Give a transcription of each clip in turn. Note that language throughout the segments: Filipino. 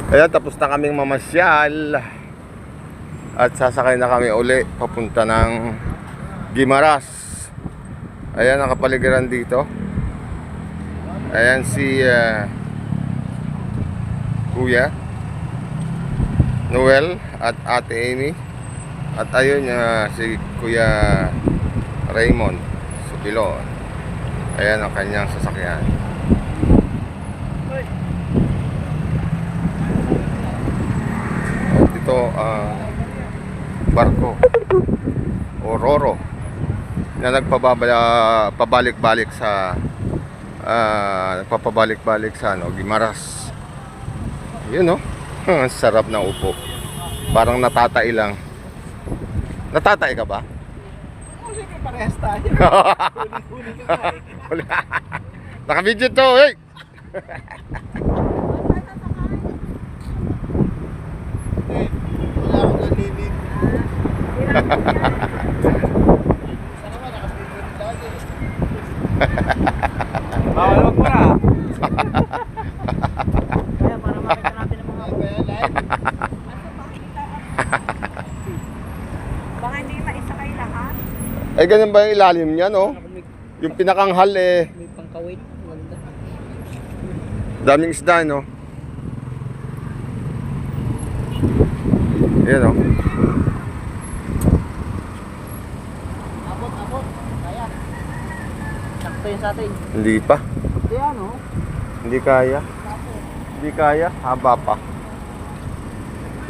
Ayan, tapos na kaming mamasyal. At sasakay na kami uli papunta ng Guimaras. Ayan, nakapaligiran dito. Ayan si Kuya Noel at Ate Amy. At ayun si Kuya Raymond Subilo. Ayan ang kanyang sasakyan. At ito barko o roro na nagpabalik-balik sa nagpapabalik-balik sa Guimaras. Yun, no? Ang sarap ng upo. Parang natatay lang. Natatay ka ba? Huli ka, parehas tayo. Huli ka pa eh. Naka-video to, hey! Wala akong nalilip. Sana naman, nakapito rin tayo. Bawal wag mo na. Kaya para makita natin ang mga live. Baka hindi maisakay lahat. Ay, ganun ba yung ilalim niya, no? Yung pinakanghal eh. May pangkawit. Ganda. Daming isda, no? Yan, no? Abot. Kaya. Sakto yun sa atin. Hindi pa. Kaya ano? Hindi kaya. Hindi kaya. Haba pa.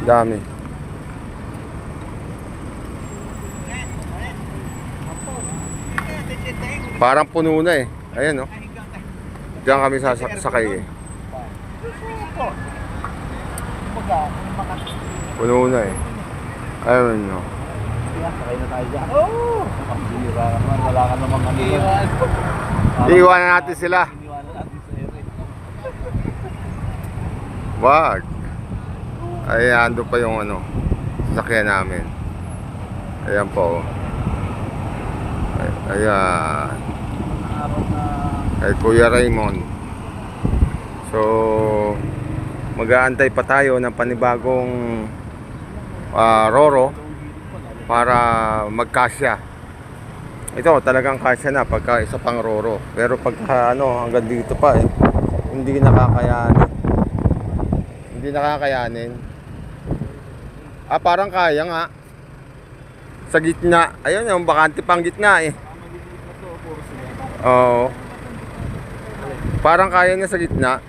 Dami. Parang puno na eh. Ayan, no? Diyan kami sasakay eh. Puno na eh. Ayun, no? Sakay na tayo dyan. Oo! Ang bira naman. Wala ka namang ano. Iiwanan natin sila. Iiwanan natin sa ere. Wag. Ay, ando pa yung sasakyan namin. Ayan po. Ayan. Araw na. Kay Kuya Raymond. So, mag-aantay pa tayo ng panibagong roro para magkasya. Ito talagang kasya na pagka isa pang roro. Pero pagka hanggang dito pa eh, hindi nakakayanin. Hindi nakakayanin. Parang kaya nga. Sa gitna. Ayun, yung bakante pang gitna eh. Oo. Parang kaya niya sa gitna.